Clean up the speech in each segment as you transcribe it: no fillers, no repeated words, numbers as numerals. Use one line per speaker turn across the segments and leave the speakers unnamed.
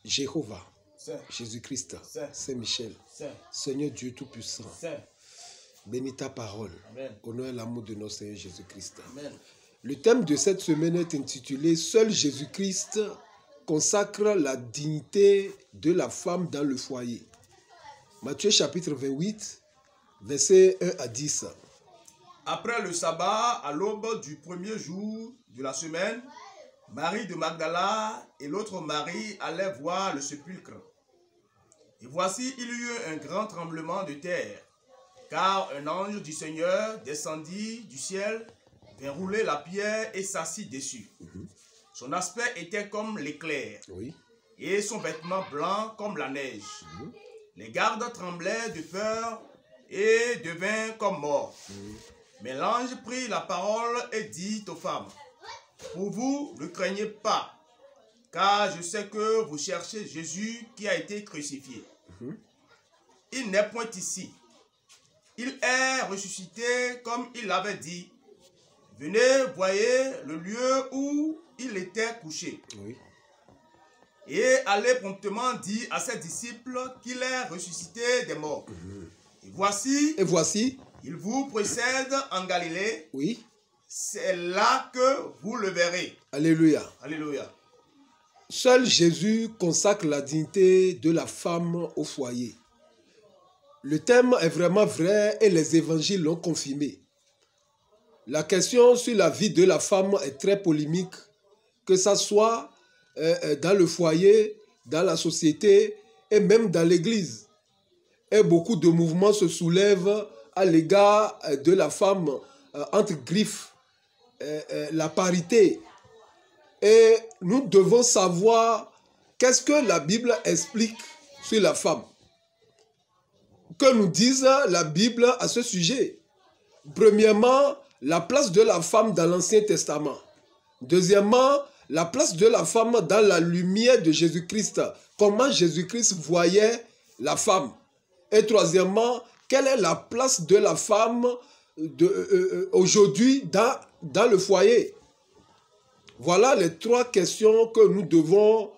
Jéhovah, Jésus-Christ, Saint-Michel, Seigneur Dieu Tout-Puissant, bénis ta parole, au nom et l'amour de notre Seigneur Jésus-Christ. Le thème de cette semaine est intitulé « Seul Jésus-Christ consacre la dignité de la femme dans le foyer ». Matthieu chapitre 28, versets 1 à 10.
Après le sabbat, à l'aube du premier jour de la semaine, Marie de Magdala et l'autre Marie allaient voir le sépulcre. Et voici, il y eut un grand tremblement de terre, car un ange du Seigneur descendit du ciel, vint rouler la pierre et s'assit dessus. Son aspect était comme l'éclair, et son vêtement blanc comme la neige. Les gardes tremblaient de peur et devinrent comme morts. Mais l'ange prit la parole et dit aux femmes: pour vous, ne craignez pas, car je sais que vous cherchez Jésus qui a été crucifié. Il n'est point ici. Il est ressuscité comme il l'avait dit. Venez, voyez le lieu où il était couché. Et allez promptement dire à ses disciples qu'il est ressuscité des morts. Et voici, il vous précède en Galilée. C'est là que vous le verrez.
Alléluia.
Alléluia.
Seul Jésus consacre la dignité de la femme au foyer. Le thème est vraiment vrai et les évangiles l'ont confirmé. La question sur la vie de la femme est très polémique, que ça soit dans le foyer, dans la société et même dans l'église. Et beaucoup de mouvements se soulèvent à l'égard de la femme entre griffes. La parité. Et nous devons savoir qu'est-ce que la Bible explique sur la femme. Que nous dise la Bible à ce sujet. Premièrement, la place de la femme dans l'Ancien Testament. Deuxièmement, la place de la femme dans la lumière de Jésus-Christ. Comment Jésus-Christ voyait la femme. Et troisièmement, quelle est la place de la femme aujourd'hui dans le foyer? Voilà les trois questions que nous devons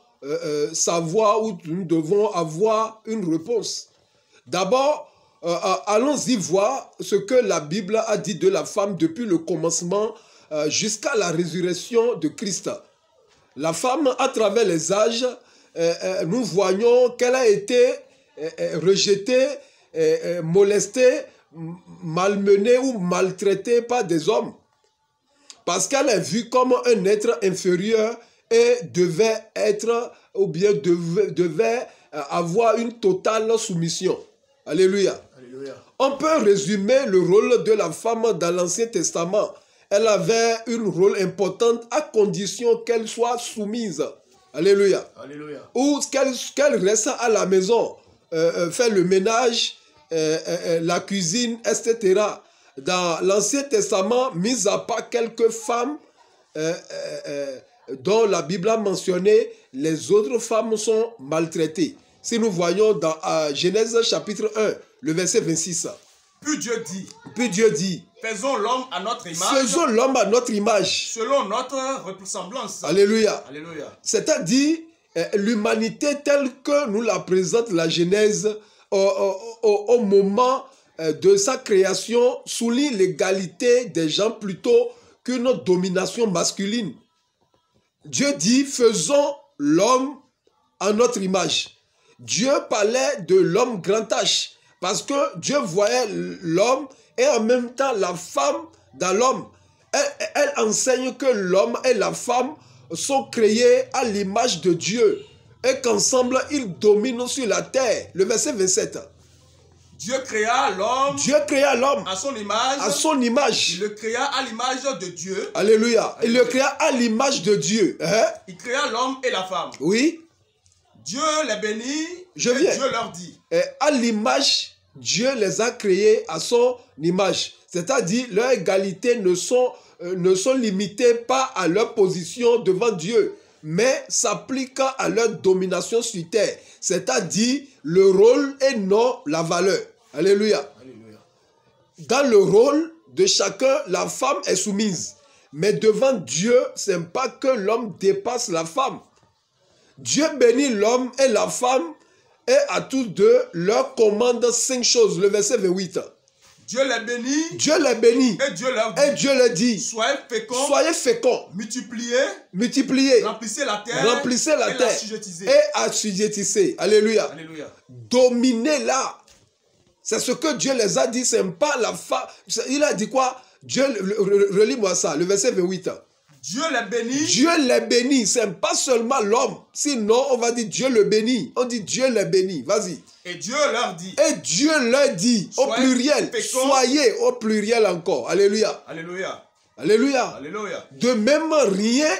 savoir, ou nous devons avoir une réponse. D'abord, allons-y voir ce que la Bible a dit de la femme depuis le commencement jusqu'à la résurrection de Christ. La femme, à travers les âges, nous voyons qu'elle a été rejetée, molestée, malmenée ou maltraitée par des hommes. Parce qu'elle est vue comme un être inférieur et devait être, ou bien devait avoir une totale soumission. Alléluia.
Alléluia.
On peut résumer le rôle de la femme dans l'Ancien Testament. Elle avait un rôle important à condition qu'elle soit soumise. Alléluia.
Alléluia.
Ou qu'elle reste à la maison, faire le ménage, la cuisine, etc. Dans l'Ancien Testament, mis à part quelques femmes dont la Bible a mentionné, les autres femmes sont maltraitées. Si nous voyons dans Genèse chapitre 1, le verset 26.
Puis
Dieu dit,
faisons l'homme à notre image.
Faisons l'homme à notre image.
Selon notre ressemblance.
Alléluia.
Alléluia.
C'est-à-dire, l'humanité telle que nous la présente la Genèse au moment de sa création souligne l'égalité des gens plutôt qu'une domination masculine. Dieu dit, faisons l'homme à notre image. Dieu parlait de l'homme grand H, parce que Dieu voyait l'homme et en même temps la femme dans l'homme. Elle enseigne que l'homme et la femme sont créés à l'image de Dieu et qu'ensemble ils dominent sur la terre. Le verset 27.
Dieu créa l'homme
Dieu créa l'homme
à son image.
à son image.
Il le créa à l'image de Dieu.
Alléluia. Il le créa à l'image de Dieu. Hein?
Il créa l'homme et la femme.
Oui.
Dieu les bénit
Je
et
viens.
Dieu leur dit.
Et à l'image, Dieu les a créés à son image. C'est-à-dire, leur égalité ne sont limitées pas à leur position devant Dieu, mais s'appliquent à leur domination sur terre. C'est-à-dire, le rôle et non la valeur. Alléluia.
Alléluia.
Dans le rôle de chacun, la femme est soumise. Mais devant Dieu, ce n'est pas que l'homme dépasse la femme. Dieu bénit l'homme et la femme et à tous deux leur commande 5 choses. Le verset 28.
Dieu les bénit.
Dieu les bénit.
Et Dieu leur dit.
Et Dieu leur dit.
Soyez féconds.
Multipliez.
Remplissez la terre.
Et
l'assujettissez.
Et assujettissez. Alléluia.
Alléluia.
Dominez-la. C'est ce que Dieu les a dit. Ce n'est pas la femme. Il a dit quoi? Dieu, relis-moi ça. Le verset 28.
Dieu les bénit.
Dieu les bénit. Ce n'est pas seulement l'homme. Sinon, on va dire Dieu le bénit. On dit Dieu les bénit. Vas-y.
Et Dieu leur dit.
Et Dieu leur dit au pluriel. Soyez au pluriel encore. Alléluia.
Alléluia.
Alléluia.
Alléluia.
De même, rien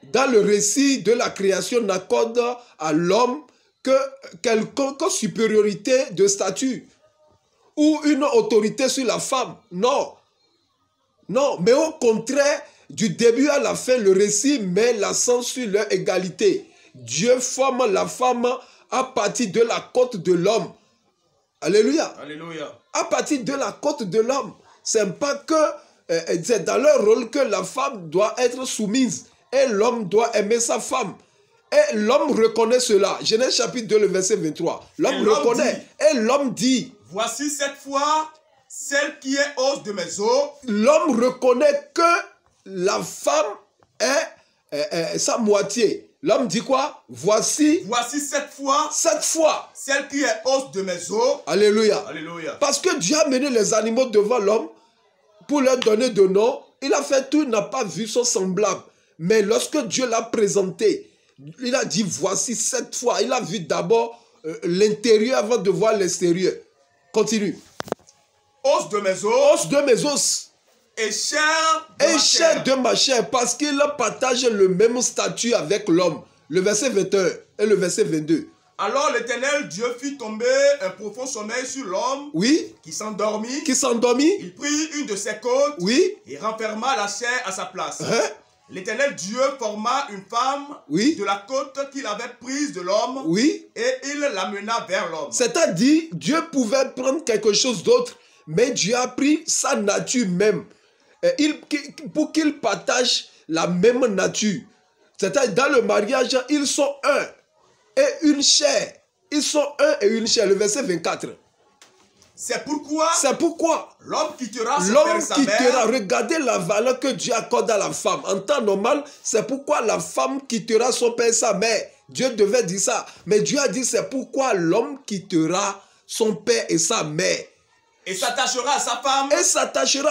dans le récit de la création n'accorde à l'homme que quelconque supériorité de statut ou une autorité sur la femme. Non. Non, mais au contraire, du début à la fin, le récit met l'accent sur leur égalité. Dieu forme la femme à partir de la côte de l'homme. Alléluia.
Alléluia.
À partir de la côte de l'homme. C'est pas que c'est dans leur rôle que la femme doit être soumise et l'homme doit aimer sa femme. Et l'homme reconnaît cela. Genèse chapitre 2, le verset 23. L'homme reconnaît. Et l'homme dit.
Voici cette fois celle qui est os de mes os.
L'homme reconnaît que la femme est sa moitié. L'homme dit quoi? Voici
cette fois celle qui est os de mes os.
Alléluia.
Alléluia.
Parce que Dieu a mené les animaux devant l'homme pour leur donner de nom. Il a fait tout, il n'a pas vu son semblable. Mais lorsque Dieu l'a présenté, il a dit voici cette fois. Il a vu d'abord l'intérieur avant de voir l'extérieur. Continue.
Os de mes os.
Os de mes os.
Et chair
de ma chair. Parce qu'il partage le même statut avec l'homme. Le verset 21 et le verset 22.
Alors l'Éternel Dieu fit tomber un profond sommeil sur l'homme.
Oui.
Qui s'endormit.
Il
prit une de ses côtes.
Oui.
Et renferma la chair à sa place.
Hein?
L'Éternel Dieu forma une femme.
Oui.
De la côte qu'il avait prise de l'homme.
Oui.
Et il l'amena vers l'homme.
C'est-à-dire, Dieu pouvait prendre quelque chose d'autre, mais Dieu a pris sa nature même. Pour qu'ils partagent la même nature. C'est-à-dire, dans le mariage, ils sont un et une chair. Ils sont un et une chair. Le verset 24.
C'est pourquoi
l'homme quittera son père et sa mère. Regardez la valeur que Dieu accorde à la femme. En temps normal, c'est pourquoi la femme quittera son père et sa mère. Dieu devait dire ça. Mais Dieu a dit c'est pourquoi l'homme quittera son père et sa mère.
Et s'attachera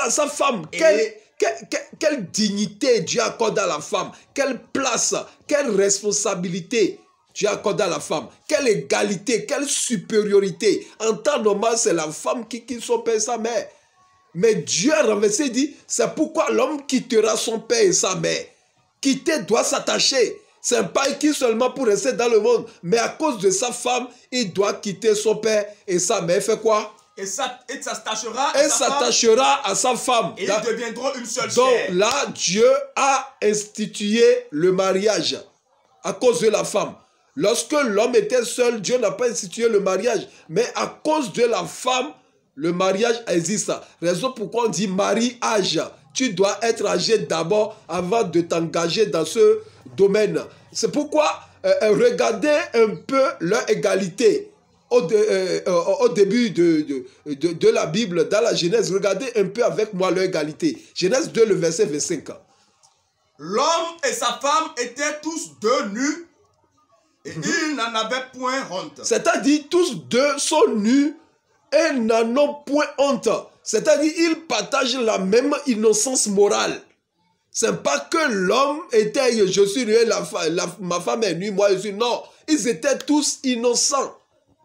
à sa femme.
Quelle dignité Dieu accorde à la femme. Quelle place, quelle responsabilité Dieu accorde à la femme. Quelle égalité, quelle supériorité. En temps normal, c'est la femme qui quitte son père et sa mère. Mais Dieu a renversé et dit, c'est pourquoi l'homme quittera son père et sa mère. Quitter doit s'attacher. C'est pas qui seulement pour rester dans le monde. Mais à cause de sa femme, il doit quitter son père et sa mère. Il fait quoi?
Et s'attachera
à sa femme.
Et ils deviendront une seule chair.
Donc là, Dieu a institué le mariage à cause de la femme. Lorsque l'homme était seul, Dieu n'a pas institué le mariage. Mais à cause de la femme, le mariage existe. Raison pourquoi on dit mariage. Tu dois être âgé d'abord avant de t'engager dans ce domaine. C'est pourquoi regardez un peu leur égalité. Au début de la Bible, dans la Genèse, regardez un peu avec moi leur égalité. Genèse 2, le verset 25.
L'homme et sa femme étaient tous deux nus et ils n'en avaient point honte.
C'est-à-dire, tous deux sont nus et n'en ont point honte. C'est-à-dire, ils partagent la même innocence morale. C'est pas que l'homme était, je suis nu, ma femme est nue, moi je suis... Non, ils étaient tous innocents.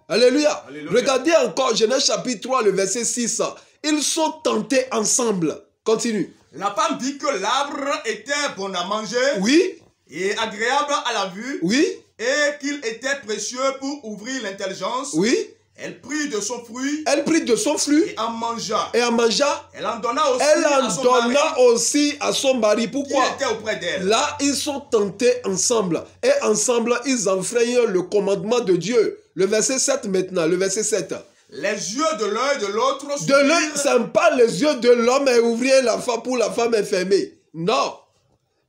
Alléluia.
Alléluia.
Regardez encore Genèse chapitre 3, le verset 6. Ils sont tentés ensemble. Continue.
La femme dit que l'arbre était bon à manger
Oui,
et agréable à la vue
oui,
et qu'il était précieux pour ouvrir l'intelligence.
oui.
Elle prit de son fruit
Elle prit de son fruit
et en mangea.
et en mangea.
Elle en donna aussi
Elle
à
en
son
donna
mari
aussi à son mari.
qui
Pourquoi?
était auprès d'elle.
Là, ils sont tentés ensemble. Et ensemble, ils enfreignent le commandement de Dieu. Le verset 7 maintenant, le verset 7.
Les yeux de l'un et de l'autre
De l'œil, ce n'est pas les yeux de l'homme est ouvrier la femme pour la femme est fermée. Non.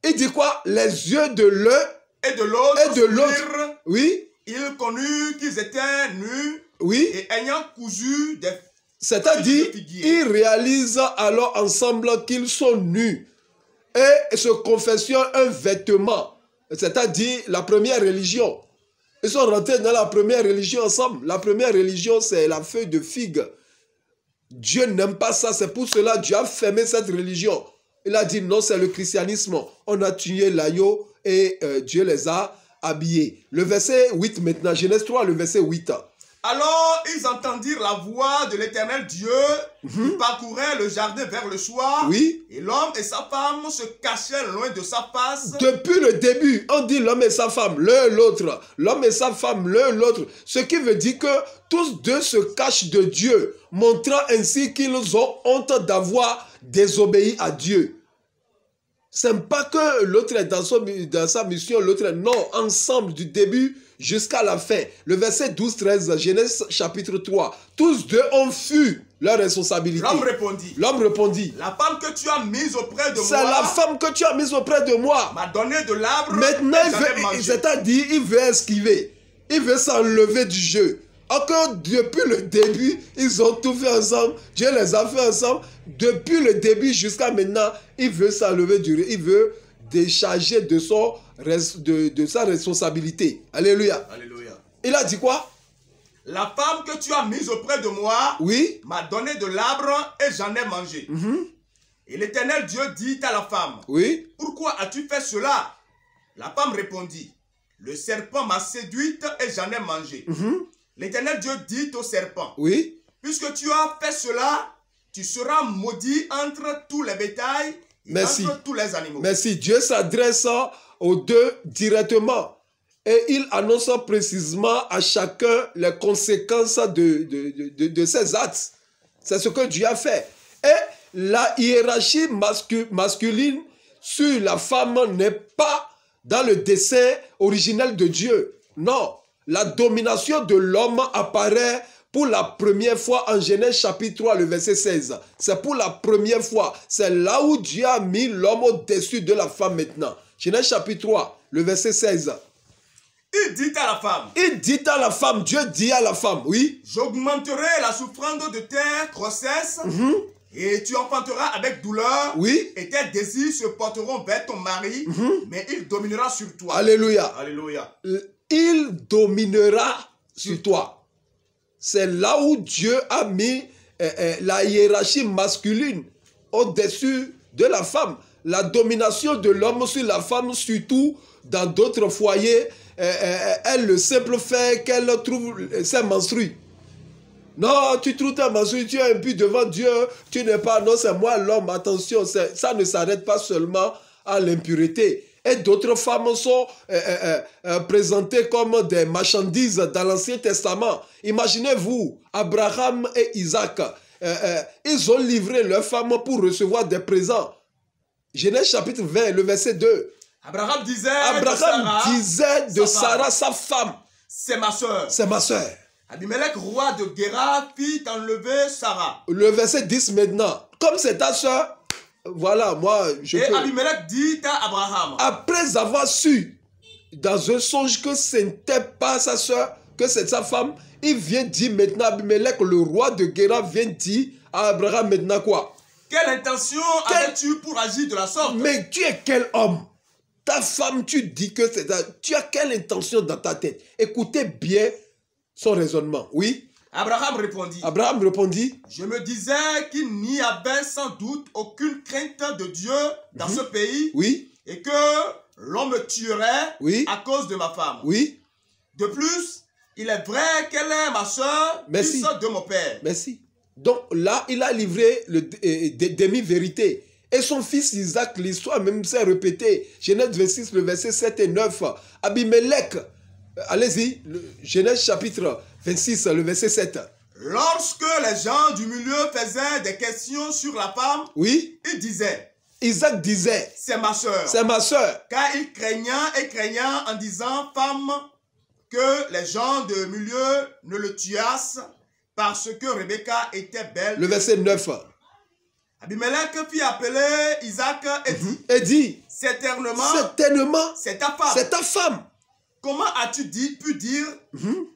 Il dit quoi? Les yeux de l'un
et de l'autre.
et de l'autre. Oui,
Il connut qu'ils étaient nus
oui.
et ayant cousu des
C'est-à-dire,
feuilles de figuier.
ils réalisent alors ensemble qu'ils sont nus et se confessionnent un vêtement. C'est-à-dire la première religion. Ils sont rentrés dans la première religion ensemble. La première religion, c'est la feuille de figue. Dieu n'aime pas ça. C'est pour cela que Dieu a fermé cette religion. Il a dit non, c'est le christianisme. On a tué l'agneau et Dieu les a habillés. Le verset 8 maintenant, Genèse 3, le verset 8.
Alors ils entendirent la voix de l'Éternel Dieu qui parcourait le jardin vers le soir.
Oui.
Et l'homme et sa femme se cachaient loin de sa face.
Depuis le début, on dit l'homme et sa femme, l'un et l'autre. L'homme et sa femme, l'un et l'autre. Ce qui veut dire que tous deux se cachent de Dieu, montrant ainsi qu'ils ont honte d'avoir désobéi à Dieu. Ce n'est pas que l'autre est dans sa mission, l'autre est non, ensemble du début jusqu'à la fin. Le verset 12-13, Genèse chapitre 3. Tous deux ont fui leur responsabilité.
L'homme répondit.
La
femme que tu as mise auprès de moi.
C'est la femme que tu as mise auprès de moi.
M'a donné de l'arbre.
Maintenant, c'est-à-dire, il veut esquiver. Il veut s'enlever du jeu. Encore depuis le début, ils ont tout fait ensemble. Dieu les a fait ensemble. Depuis le début jusqu'à maintenant, il veut s'enlever du jeu. Il veut décharger de sa responsabilité. Alléluia.
Alléluia.
Il a dit quoi?
La femme que tu as mise auprès de moi,
oui,
m'a donné de l'arbre et j'en ai mangé. Et l'Éternel Dieu dit à la femme,
oui,
pourquoi as-tu fait cela? La femme répondit, le serpent m'a séduite et j'en ai mangé. L'Éternel Dieu dit au serpent,
oui,
puisque tu as fait cela, tu seras maudit entre tous les bétails et entre tous les animaux.
Merci. Dieu s'adresse aux deux directement. Et il annonce précisément à chacun les conséquences de ses actes. C'est ce que Dieu a fait. Et la hiérarchie masculine sur la femme n'est pas dans le dessein originel de Dieu. Non. La domination de l'homme apparaît pour la première fois en Genèse chapitre 3, le verset 16. C'est pour la première fois. C'est là où Dieu a mis l'homme au-dessus de la femme maintenant. Genèse chapitre 3, le verset 16.
Il dit à la femme.
Il dit à la femme, Dieu dit à la femme, oui.
J'augmenterai la souffrance de tes grossesses et tu enfanteras avec douleur.
Oui.
Et tes désirs se porteront vers ton mari, mais il dominera sur toi.
Alléluia.
Alléluia.
Il dominera sur toi. C'est là où Dieu a mis la hiérarchie masculine au-dessus de la femme. La domination de l'homme sur la femme, surtout dans d'autres foyers, est le simple fait qu'elle trouve ses menstrues. Non, tu trouves tes menstrues, tu es impur devant Dieu, tu n'es pas, non, c'est moi l'homme, attention, ça ne s'arrête pas seulement à l'impureté. Et d'autres femmes sont présentées comme des marchandises dans l'Ancien Testament. Imaginez-vous, Abraham et Isaac, ils ont livré leurs femmes pour recevoir des présents. Genèse chapitre 20, le verset 2.
Abraham disait
de Sarah, sa femme,
c'est ma soeur.
C'est ma soeur.
Abimelech, roi de Guéra, fit enlever Sarah.
Le verset 10 maintenant. Comme c'est ta soeur, voilà, moi,
Et Abimelech dit à Abraham.
Après avoir su, dans un songe, que ce n'était pas sa soeur, que c'est sa femme, il vient dire maintenant, Abimelech, le roi de Guéra, vient dire à Abraham maintenant quoi?
Quelle intention avais-tu pour agir de la sorte?
Mais tu es quel homme? Ta femme, tu dis que c'est... Tu as quelle intention dans ta tête? Écoutez bien son raisonnement. Oui?
Abraham
répondit.
Je me disais qu'il n'y avait sans doute aucune crainte de Dieu dans ce pays.
Oui.
Et que l'homme me tuerait à cause de ma femme.
Oui.
De plus, il est vrai qu'elle est ma soeur, fils de mon père.
Merci. Donc là, il a livré des demi-vérités. Et son fils Isaac, l'histoire même s'est répétée. Genèse 26, le verset 7 et 9. Abimelech, allez-y, Genèse chapitre 26, le verset 7.
Lorsque les gens du milieu faisaient des questions sur la femme,
oui,
il disait,
Isaac disait,
c'est ma soeur.
C'est ma soeur.
Car il craignait en disant, femme, que les gens de milieu ne le tuassent parce que Rebecca était belle.
Le verset 9.
Abimelech fit appeler Isaac et dit, certainement, c'est ta femme.
C'est ta femme.
Comment as-tu pu dire,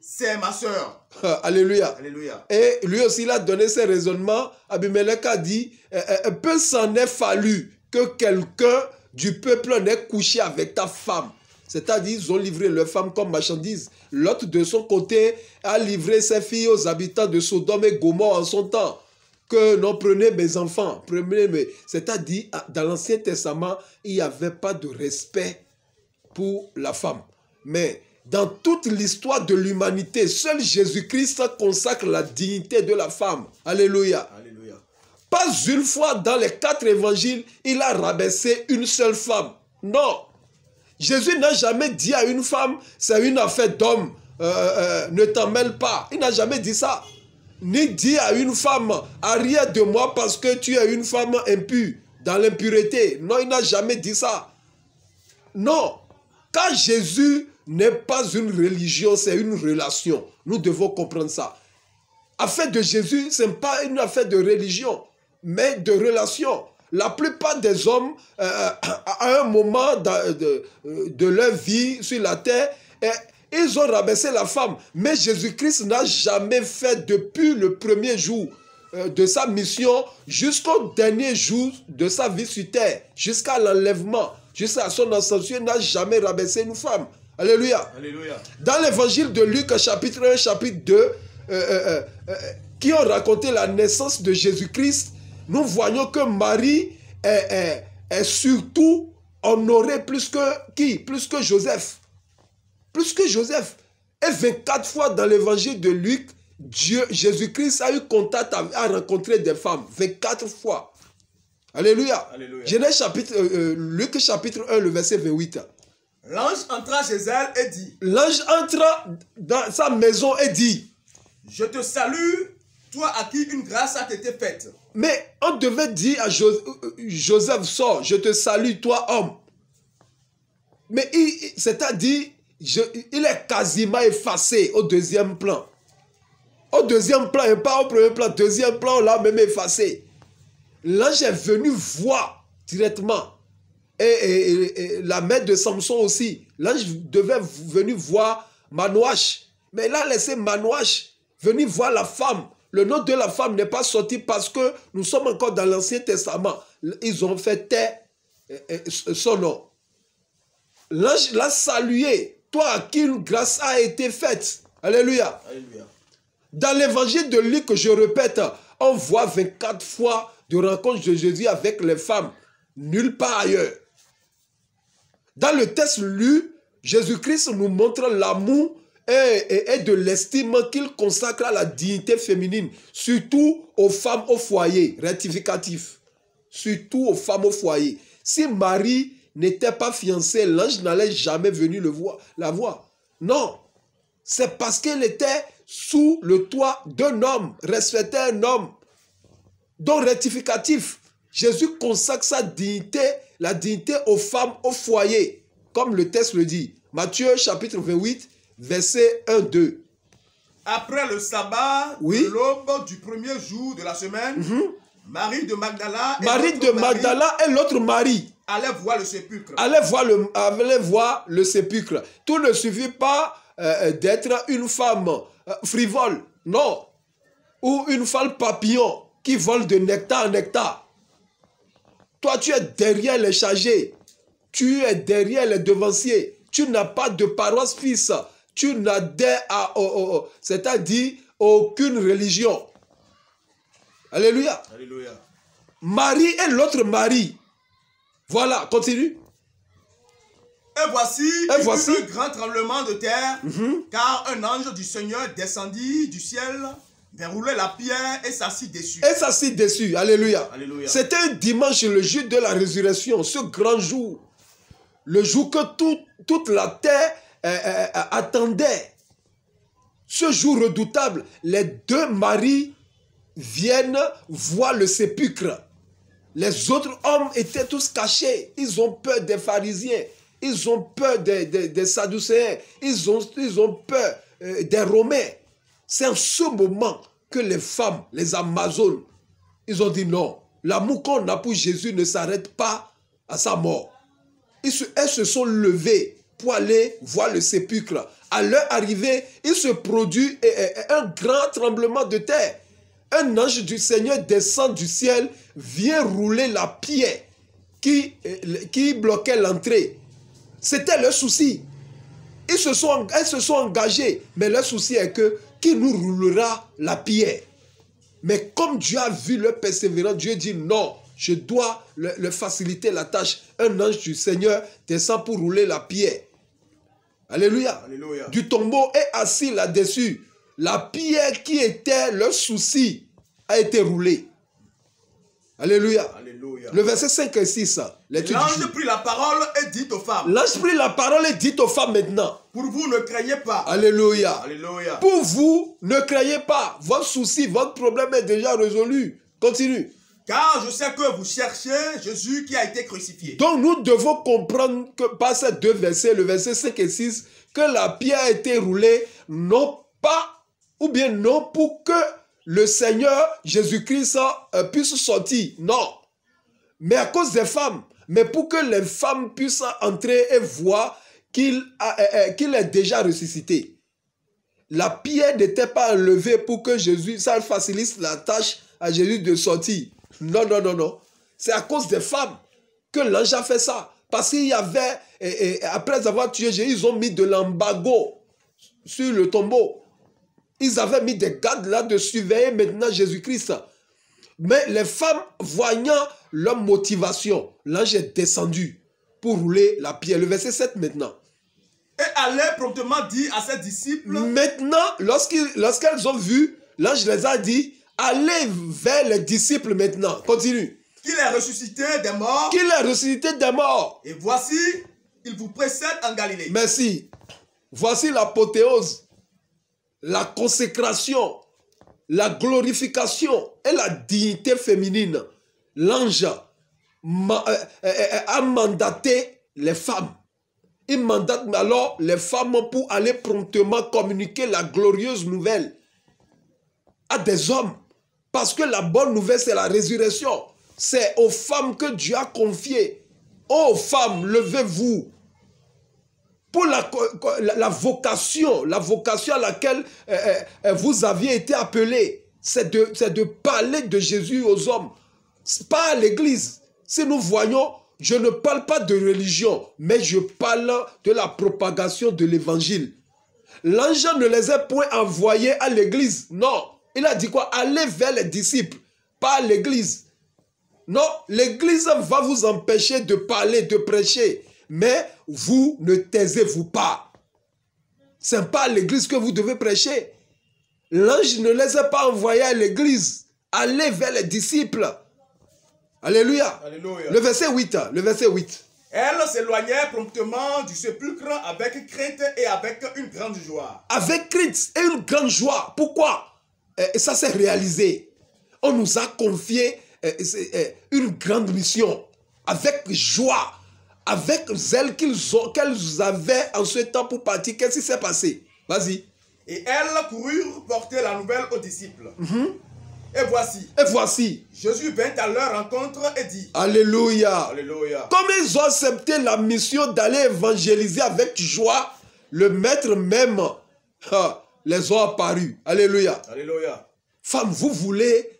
c'est ma soeur?
Alléluia.
Alléluia.
Et lui aussi, il a donné ses raisonnements. Abimelech a dit, peu s'en est fallu que quelqu'un du peuple n'ait couché avec ta femme. C'est-à-dire, ils ont livré leur femme comme marchandise. L'autre, de son côté, a livré ses filles aux habitants de Sodome et Gomorrhe en son temps. Que non, prenez mes enfants. C'est-à-dire, dans l'Ancien Testament, il n'y avait pas de respect pour la femme. Mais dans toute l'histoire de l'humanité, seul Jésus-Christ consacre la dignité de la femme. Alléluia.
Alléluia.
Pas une fois dans les 4 évangiles, il a rabaissé une seule femme. Non. Jésus n'a jamais dit à une femme, c'est une affaire d'homme, ne t'en mêle pas. Il n'a jamais dit ça. Ni dit à une femme, arrière de moi parce que tu es une femme impure, dans l'impureté. Non, il n'a jamais dit ça. Non. Car Jésus n'est pas une religion, c'est une relation. Nous devons comprendre ça. Affaire de Jésus, ce n'est pas une affaire de religion, mais de relation. La plupart des hommes, à un moment de leur vie sur la terre, ils ont rabaissé la femme. Mais Jésus-Christ n'a jamais fait depuis le premier jour de sa mission jusqu'au dernier jour de sa vie sur terre, jusqu'à l'enlèvement, jusqu'à son ascension, il n'a jamais rabaissé une femme. Alléluia.
Alléluia.
Dans l'évangile de Luc, chapitre 1, chapitre 2, qui ont raconté la naissance de Jésus-Christ, nous voyons que Marie est surtout honorée plus que qui? Plus que Joseph. Plus que Joseph. Et 24 fois dans l'évangile de Luc, Jésus-Christ a eu contact, a rencontré des femmes. 24 fois. Alléluia.
Alléluia.
Luc chapitre 1, le verset 28.
L'ange entra chez elle et dit.
L'ange entra dans sa maison et dit.
Je te salue, toi à qui une grâce a été faite.
Mais on devait dire à Joseph, sors, je te salue, toi homme. Mais c'est-à-dire, il est quasiment effacé au deuxième plan. Au deuxième plan, et pas au premier plan. Deuxième plan, on l'a même effacé. L'ange est venu voir directement. Et la mère de Samson aussi. L'ange devait venir voir Manouache. Mais il a laissé Manouache venir voir la femme. Le nom de la femme n'est pas sorti parce que nous sommes encore dans l'Ancien Testament. Ils ont fait taire son nom. L'ange l'a salué. Toi à qui une grâce a été faite. Alléluia.
Alléluia.
Dans l'évangile de Luc, je répète, on voit 24 fois de rencontre de Jésus avec les femmes. Nulle part ailleurs. Dans le texte lu, Jésus-Christ nous montre l'amour et de l'estime qu'il consacre à la dignité féminine, surtout aux femmes au foyer, rectificatif. Surtout aux femmes au foyer. Si Marie n'était pas fiancée, l'ange n'allait jamais venir la voir. Non, c'est parce qu'elle était sous le toit d'un homme, respectait un homme. Donc rectificatif, Jésus consacre sa dignité, la dignité aux femmes au foyer, comme le texte le dit. Matthieu chapitre 28, verset 1-2.
Après le sabbat,
oui,
l'aube du premier jour de la semaine, Marie de Magdala
et l'autre Marie
allaient voir le sépulcre.
Allaient voir le sépulcre. Tout ne suffit pas d'être une femme frivole, non. Ou une femme papillon qui vole de nectar en nectar. Toi, tu es derrière les chargés. Tu es derrière les devanciers. Tu n'as pas de paroisse fils. Tu n'adhères à, c'est-à-dire, aucune religion. Alléluia.
Alléluia.
Marie et l'autre Marie. Voilà, continue.
Et voici,
Et voici
un grand tremblement de terre, car un ange du Seigneur descendit du ciel, vint rouler la pierre et s'assit dessus.
Et s'assit dessus. Alléluia.
Alléluia.
C'était un dimanche, le jour de la résurrection, ce grand jour. Le jour que toute la terre attendait. Ce jour redoutable, les deux maris viennent voir le sépulcre. Les autres hommes étaient tous cachés. Ils ont peur des pharisiens. Ils ont peur des Sadducéens. Ils ont peur des Romains. C'est en ce moment que les femmes, les Amazones, ils ont dit non. L'amour qu'on a pour Jésus ne s'arrête pas à sa mort. Elles se sont levées pour aller voir le sépulcre. À leur arrivée, il se produit un grand tremblement de terre. Un ange du Seigneur descend du ciel, vient rouler la pierre qui bloquait l'entrée. C'était leur souci. Elles se sont engagées, mais leur souci est que qui nous roulera la pierre? Mais comme Dieu a vu leur persévérance, Dieu dit non, je dois leur faciliter la tâche. Un ange du Seigneur descend pour rouler la pierre. Alléluia.
Alléluia.
Du tombeau est assis là-dessus. La pierre qui était leur souci a été roulée. Alléluia.
Alléluia.
Le verset 5 et 6.
L'ange prit la parole et dit aux femmes.
L'ange prit la parole et dit aux femmes maintenant.
Pour vous, ne craignez pas.
Alléluia.
Alléluia.
Pour vous, ne craignez pas. Votre souci, votre problème est déjà résolu. Continue.
Car je sais que vous cherchez Jésus qui a été crucifié.
Donc nous devons comprendre que par ces deux versets, le verset 5 et 6, que la pierre a été roulée, non pas, ou bien non pour que le Seigneur Jésus-Christ puisse sortir. Non. Mais à cause des femmes. Mais pour que les femmes puissent entrer et voir qu'il est déjà ressuscité. La pierre n'était pas enlevée pour que Jésus, ça facilite la tâche à Jésus de sortir. Non, non, non, non. C'est à cause des femmes que l'ange a fait ça. Parce qu'il y avait, après avoir tué Jésus, ils ont mis de l'embargo sur le tombeau. Ils avaient mis des gardes là de surveiller maintenant Jésus-Christ. Mais les femmes, voyant leur motivation, l'ange est descendu pour rouler la pierre. Le verset 7 maintenant.
Et allait promptement dire à ses disciples.
Maintenant, lorsqu'elles ont vu, l'ange les a dit, allez vers les disciples maintenant. Continue.
Qu'il est ressuscité des morts.
Qu'il est ressuscité des morts.
Et voici, il vous précède en Galilée.
Merci. Voici l'apothéose, la consécration, la glorification et la dignité féminine. L'ange a mandaté les femmes. Il mandate alors les femmes pour aller promptement communiquer la glorieuse nouvelle à des hommes. Parce que la bonne nouvelle, c'est la résurrection. C'est aux femmes que Dieu a confié. Ô femmes, levez-vous. Pour la vocation à laquelle vous aviez été appelés, c'est de parler de Jésus aux hommes. Pas à l'église. Si nous voyons, je ne parle pas de religion, mais je parle de la propagation de l'évangile. L'ange ne les a point envoyés à l'église. Non. Il a dit quoi? Allez vers les disciples, pas à l'église. Non, l'église va vous empêcher de parler, de prêcher. Mais vous ne taisez-vous pas. Ce n'est pas à l'église que vous devez prêcher. L'ange ne les a pas envoyés à l'église. Allez vers les disciples. Alléluia.
Alléluia.
Le verset 8. Le verset 8.
Elle s'éloignait promptement du sépulcre avec crainte et avec une grande joie.
Avec crainte et une grande joie. Pourquoi? Et ça s'est réalisé. On nous a confié une grande mission. Avec joie. Avec zèle qu'elles avaient en ce temps pour partir. Qu'est-ce qui s'est passé? Vas-y.
Et elles coururent porter la nouvelle aux disciples. Et voici. Jésus vint à leur rencontre et dit.
Alléluia.
Alléluia.
Comme ils ont accepté la mission d'aller évangéliser avec joie, le maître même les a apparus. Alléluia.
Alléluia.
Femme, vous voulez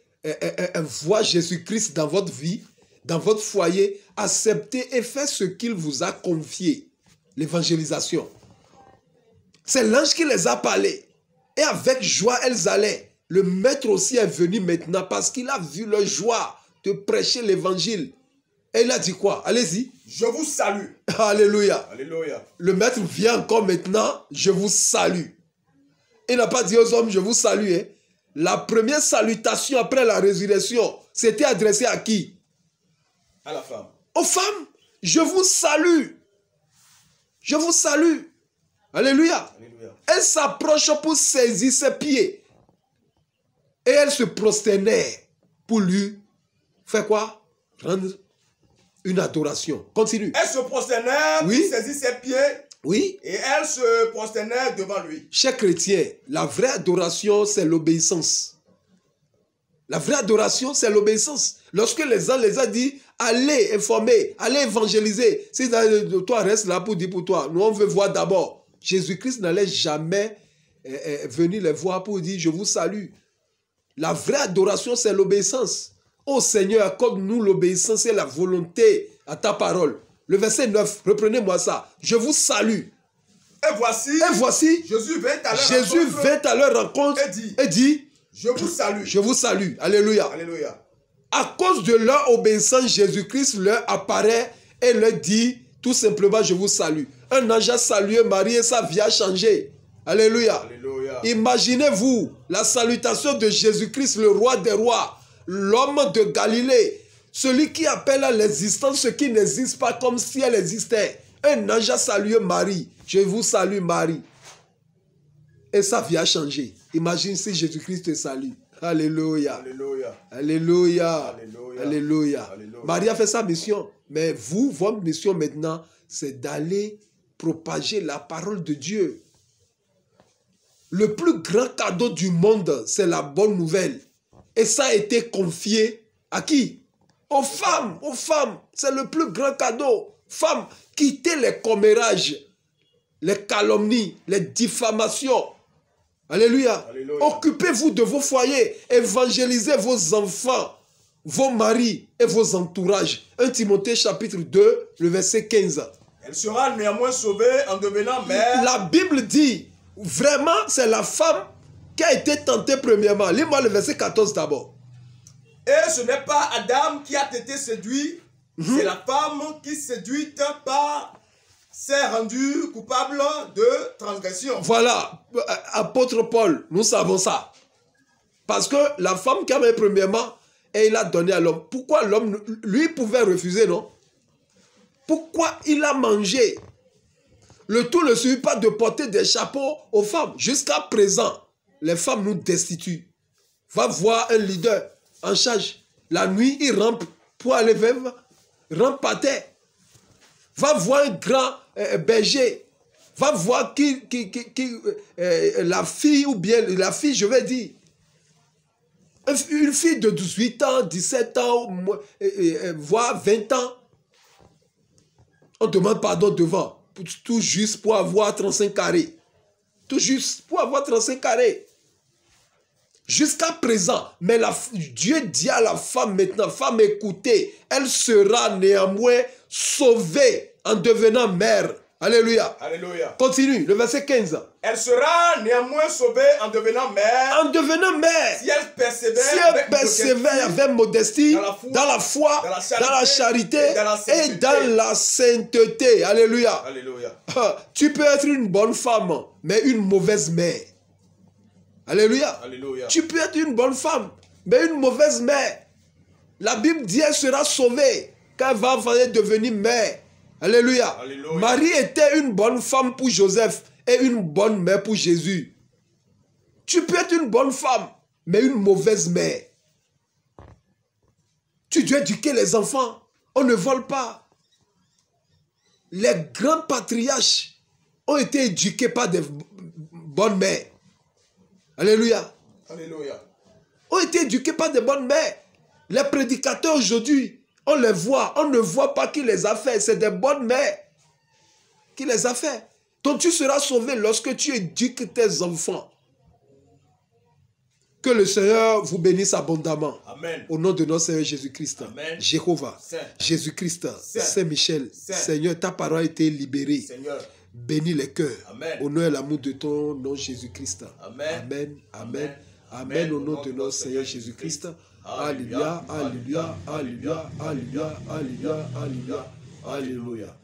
voir Jésus-Christ dans votre vie, dans votre foyer, accepter et faire ce qu'il vous a confié. L'évangélisation. C'est l'ange qui les a parlé. Et avec joie, elles allaient. Le maître aussi est venu maintenant parce qu'il a vu leur joie de prêcher l'évangile. Et il a dit quoi? Allez-y.
Je vous salue.
Alléluia.
Alléluia.
Le maître vient encore maintenant. Je vous salue. Il n'a pas dit aux hommes, je vous salue. Hein. La première salutation après la résurrection, c'était adressé à qui?
À la femme.
Aux femmes. Je vous salue. Je vous salue. Alléluia.
Alléluia.
Elle s'approche pour saisir ses pieds. Et elle se prosternait pour lui faire quoi? Rendre une adoration. Continue.
Elle se prosternait pour saisir ses pieds.
Oui.
Et elle se prosternait devant lui.
Chers chrétiens, la vraie adoration, c'est l'obéissance. La vraie adoration, c'est l'obéissance. Lorsque les gens les a dit, allez informer, allez évangéliser. Si toi reste là pour dire pour toi, nous on veut voir d'abord. Jésus-Christ n'allait jamais venir les voir pour dire, je vous salue. La vraie adoration, c'est l'obéissance. Ô Seigneur, accorde-nous l'obéissance et la volonté à ta parole. Le verset 9, reprenez-moi ça. Je vous salue.
Et voici, Jésus vint
à leur rencontre et dit,
je vous salue.
Je vous salue. Alléluia.
Alléluia.
À cause de leur obéissance, Jésus-Christ leur apparaît et leur dit tout simplement, je vous salue. Un ange a salué Marie et sa vie a changé. Alléluia.
Alléluia.
Imaginez-vous la salutation de Jésus-Christ, le roi des rois, l'homme de Galilée, celui qui appelle à l'existence ce qui n'existe pas comme si elle existait. Un ange a salué Marie. Je vous salue Marie. Et sa vie a changé. Imagine si Jésus-Christ te salue. Alléluia.
Alléluia.
Alléluia.
Alléluia.
Alléluia.
Alléluia.
Marie a fait sa mission. Mais vous, votre mission maintenant, c'est d'aller propager la parole de Dieu. Le plus grand cadeau du monde, c'est la bonne nouvelle. Et ça a été confié à qui? Aux femmes. Aux femmes. C'est le plus grand cadeau. Femmes, quittez les commérages, les calomnies, les diffamations. Alléluia.
Alléluia.
Occupez-vous de vos foyers. Évangélisez vos enfants, vos maris et vos entourages. 1 Timothée chapitre 2, le verset 15.
Elle sera néanmoins sauvée en devenant mère.
La Bible dit, vraiment, c'est la femme qui a été tentée premièrement. Lis-moi le verset 14 d'abord.
Et ce n'est pas Adam qui a été séduit, c'est la femme qui, séduite par, s'est rendue coupable de transgression. Voilà,
apôtre Paul, nous savons ça. Parce que la femme qui avait premièrement, et il a donné à l'homme. Pourquoi l'homme, lui, pouvait refuser, non? Pourquoi il a mangé? Le tout ne suffit pas de porter des chapeaux aux femmes. Jusqu'à présent, les femmes nous destituent. Va voir un leader en charge. La nuit, il rampe pour aller vivre. Rampe à terre. Va voir un grand berger. Va voir la fille, ou bien la fille, je vais dire. Une fille de 18 ans, 17 ans, voire 20 ans. On demande pardon devant. Tout juste pour avoir 35 carrés. Tout juste pour avoir 35 carrés. Jusqu'à présent, mais Dieu dit à la femme maintenant, femme écoutez, elle sera néanmoins sauvée en devenant mère. Alléluia.
Alléluia.
Continue, le verset 15.
Elle sera néanmoins sauvée en devenant mère.
En devenant mère.
Si elle persévère,
avec modestie, dans la foi, dans la charité et dans la sainteté. Alléluia.
Alléluia.
Tu peux être une bonne femme, mais une mauvaise mère. Alléluia.
Alléluia.
Tu peux être une bonne femme, mais une mauvaise mère. La Bible dit qu'elle sera sauvée quand elle va devenir mère. Alléluia.
Alléluia.
Marie était une bonne femme pour Joseph et une bonne mère pour Jésus. Tu peux être une bonne femme, mais une mauvaise mère. Tu dois éduquer les enfants. On ne vole pas. Les grands patriarches ont été éduqués par des bonnes mères. Alléluia.
Alléluia.
Ont été éduqués par des bonnes mères. Les prédicateurs aujourd'hui, on les voit, on ne voit pas qui les a fait. C'est des bonnes mères qui les a fait. Donc tu seras sauvé lorsque tu éduques tes enfants. Que le Seigneur vous bénisse abondamment.
Amen.
Au nom de notre Seigneur Jésus-Christ.
Amen.
Jéhovah, Jésus-Christ, Saint-Michel, Seigneur, ta parole a été libérée.
Seigneur.
Bénis les cœurs.
Amen.
Au nom et l'amour de ton nom Jésus-Christ.
Amen.
Amen. Amen. Amen. Au nom de notre Seigneur Jésus-Christ. Alléluia, alléluia, alléluia, alléluia, alléluia, alléluia, alléluia.